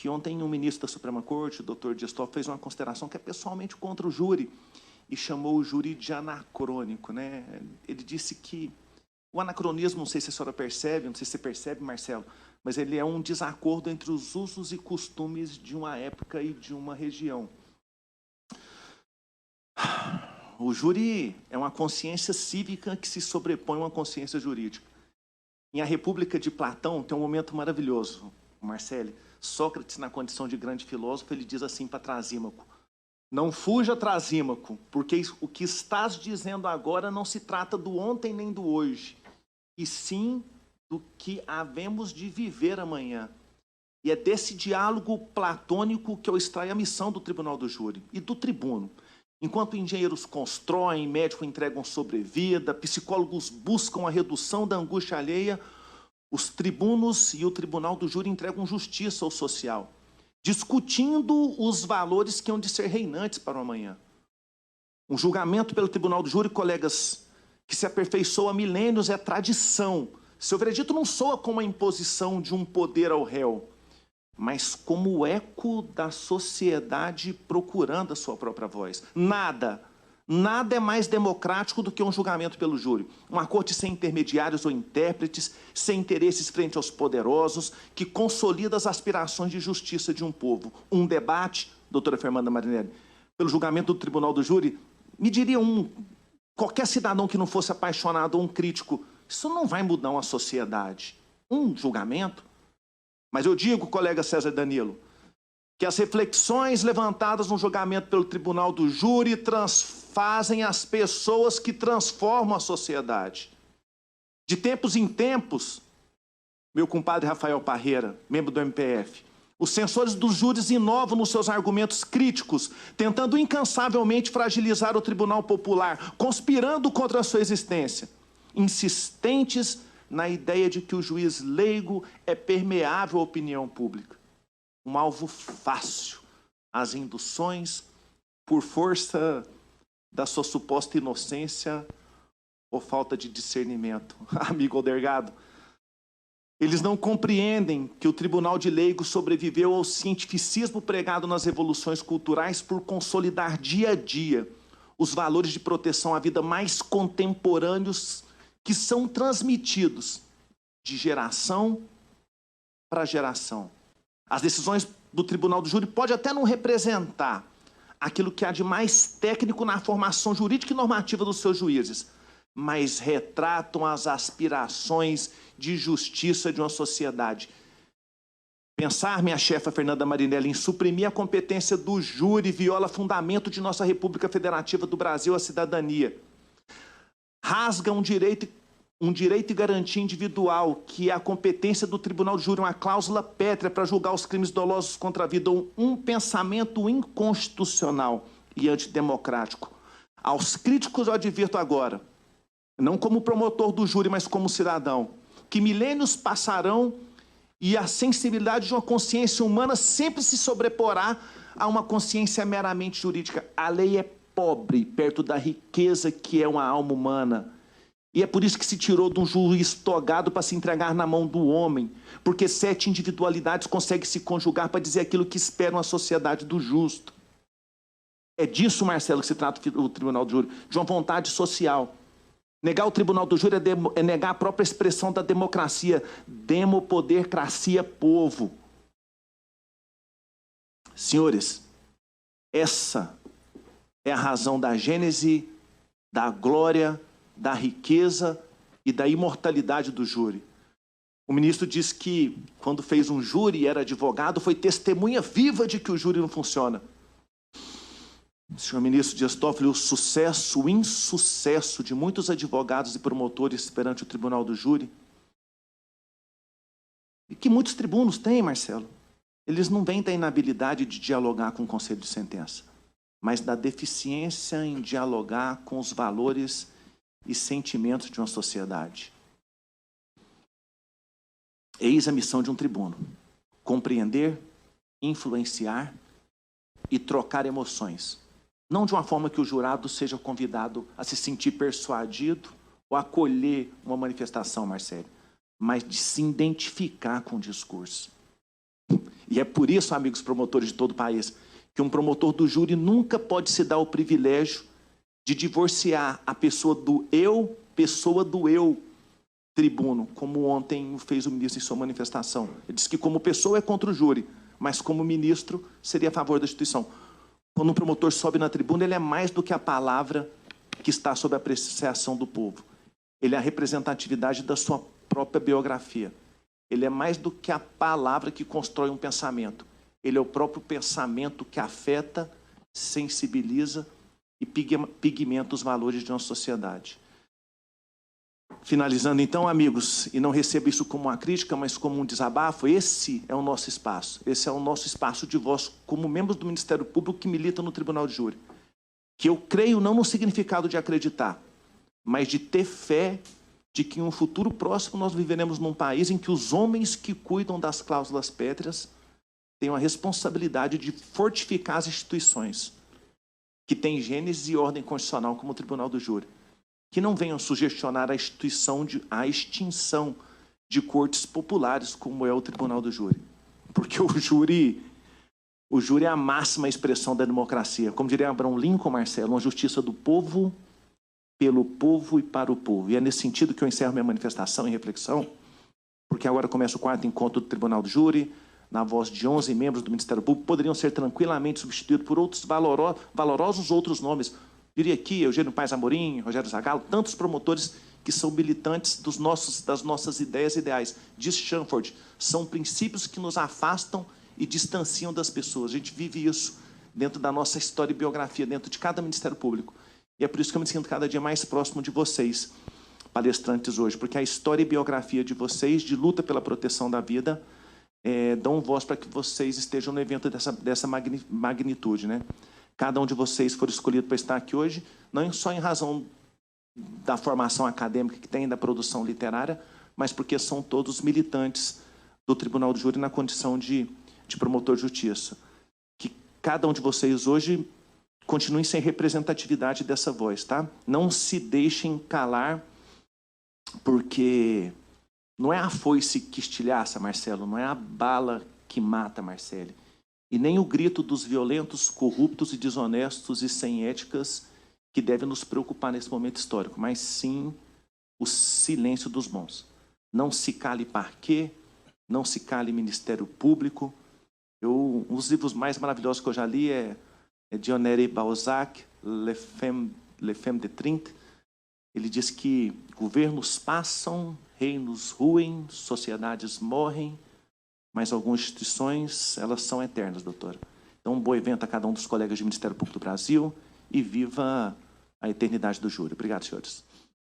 que ontem o ministro da Suprema Corte, o doutor Dias Toffoli, fez uma consideração que é pessoalmente contra o júri e chamou o júri de anacrônico, né? Ele disse que o anacronismo, não sei se a senhora percebe, não sei se você percebe, Marcelo, mas ele é um desacordo entre os usos e costumes de uma época e de uma região. O júri é uma consciência cívica que se sobrepõe a uma consciência jurídica. Em A República de Platão tem um momento maravilhoso, Marcelo. Sócrates, na condição de grande filósofo, ele diz assim para Trasímaco: não fuja, Trasímaco, porque o que estás dizendo agora não se trata do ontem nem do hoje, e sim do que havemos de viver amanhã. E é desse diálogo platônico que eu extraio a missão do tribunal do júri e do tribuno. Enquanto engenheiros constroem, médicos entregam sobrevida, psicólogos buscam a redução da angústia alheia, os tribunos e o tribunal do júri entregam justiça ao social, discutindo os valores que hão de ser reinantes para o amanhã. Um julgamento pelo tribunal do júri, colegas, que se aperfeiçoa há milênios, é tradição. Seu veredito não soa como a imposição de um poder ao réu, mas como o eco da sociedade procurando a sua própria voz. Nada é mais democrático do que um julgamento pelo júri. Uma corte sem intermediários ou intérpretes, sem interesses frente aos poderosos, que consolida as aspirações de justiça de um povo. Um debate, doutora Fernanda Marinelli, pelo julgamento do tribunal do júri, me diria qualquer cidadão que não fosse apaixonado ou um crítico, isso não vai mudar uma sociedade. Um julgamento. Mas eu digo, colega César Danilo, que as reflexões levantadas no julgamento pelo tribunal do júri fazem as pessoas que transformam a sociedade. De tempos em tempos, meu compadre Rafael Parreira, membro do MPF, os censores dos júris inovam nos seus argumentos críticos, tentando incansavelmente fragilizar o tribunal popular, conspirando contra a sua existência, insistentes na ideia de que o juiz leigo é permeável à opinião pública. Um alvo fácil às induções por força da sua suposta inocência ou falta de discernimento. Amigo Aldergado, eles não compreendem que o tribunal de leigos sobreviveu ao cientificismo pregado nas revoluções culturais por consolidar dia a dia os valores de proteção à vida mais contemporâneos que são transmitidos de geração para geração. As decisões do tribunal do júri podem até não representar aquilo que há de mais técnico na formação jurídica e normativa dos seus juízes, mas retratam as aspirações de justiça de uma sociedade. Pensar, minha chefa Fernanda Marinelli, em suprimir a competência do júri viola fundamento de nossa República Federativa do Brasil, a cidadania. Rasga um direito e garantia individual, que é a competência do tribunal de júri, uma cláusula pétrea para julgar os crimes dolosos contra a vida, um pensamento inconstitucional e antidemocrático. Aos críticos eu advirto agora, não como promotor do júri, mas como cidadão, que milênios passarão e a sensibilidade de uma consciência humana sempre se sobreporá a uma consciência meramente jurídica. A lei é pobre perto da riqueza que é uma alma humana. E é por isso que se tirou de um juiz togado para se entregar na mão do homem, porque 7 individualidades conseguem se conjugar para dizer aquilo que espera uma sociedade do justo. É disso, Marcelo, que se trata o tribunal do júri, de uma vontade social. Negar o tribunal do júri é negar a própria expressão da democracia. Demopodercracia, povo. Senhores, essa é a razão da gênese, da glória, da riqueza e da imortalidade do júri. O ministro disse que, quando fez um júri e era advogado, foi testemunha viva de que o júri não funciona. Senhor ministro Dias Toffoli, o insucesso de muitos advogados e promotores perante o tribunal do júri, e que muitos tribunos têm, Marcelo, eles não vêm da inabilidade de dialogar com o conselho de sentença, mas da deficiência em dialogar com os valores e sentimentos de uma sociedade. Eis a missão de um tribuno: compreender, influenciar e trocar emoções. Não de uma forma que o jurado seja convidado a se sentir persuadido ou acolher uma manifestação, Marcelo, mas de se identificar com o discurso. E é por isso, amigos promotores de todo o país, que um promotor do júri nunca pode se dar o privilégio de divorciar a pessoa do eu, tribuno, como ontem fez o ministro em sua manifestação. Ele disse que como pessoa é contra o júri, mas como ministro seria a favor da instituição. Quando um promotor sobe na tribuna, ele é mais do que a palavra que está sob a apreciação do povo. Ele é a representatividade da sua própria biografia. Ele é mais do que a palavra que constrói um pensamento. Ele é o próprio pensamento que afeta, sensibiliza e pigmenta os valores de uma sociedade. Finalizando então, amigos, e não receba isso como uma crítica, mas como um desabafo, esse é o nosso espaço. Esse é o nosso espaço de voz como membros do Ministério Público que militam no Tribunal de Júri. Que eu creio não no significado de acreditar, mas de ter fé de que em um futuro próximo nós viveremos num país em que os homens que cuidam das cláusulas pétreas tenham a responsabilidade de fortificar as instituições que têm gênese e ordem constitucional como o Tribunal do Júri, que não venham sugestionar a extinção de cortes populares como é o Tribunal do Júri. Porque o júri é a máxima expressão da democracia. Como diria Abraham Lincoln, Marcelo, uma justiça do povo, pelo povo e para o povo. E é nesse sentido que eu encerro minha manifestação e reflexão, porque agora começa o 4º encontro do Tribunal do Júri, na voz de 11 membros do Ministério Público, poderiam ser tranquilamente substituídos por outros valorosos outros nomes. Diria aqui, Eugênio Paes Amorim, Rogério Zagallo, tantos promotores que são militantes das nossas ideias e ideais. Diz Chamfort, são princípios que nos afastam e distanciam das pessoas. A gente vive isso dentro da nossa história e biografia, dentro de cada Ministério Público. E é por isso que eu me sinto cada dia mais próximo de vocês, palestrantes hoje, porque a história e biografia de vocês, de luta pela proteção da vida, dão voz para que vocês estejam no evento dessa magnitude, né? Cada um de vocês for escolhido para estar aqui hoje, não só em razão da formação acadêmica que tem, da produção literária, mas porque são todos militantes do Tribunal do Júri na condição de promotor de justiça. Que cada um de vocês hoje continue sem representatividade dessa voz, tá? Não se deixem calar, porque não é a foice que estilhaça, Marcelo, não é a bala que mata, Marcelo, e nem o grito dos violentos, corruptos e desonestos e sem éticas que deve nos preocupar nesse momento histórico, mas sim o silêncio dos bons. Não se cale parquet, não se cale Ministério Público. Um dos livros mais maravilhosos que eu já li é de Honoré Balzac, Le Femme de Trinte. Ele diz que governos passam, reinos ruem, sociedades morrem, mas algumas instituições, elas são eternas, doutora. Então, um bom evento a cada um dos colegas do Ministério Público do Brasil e viva a eternidade do júri. Obrigado, senhores.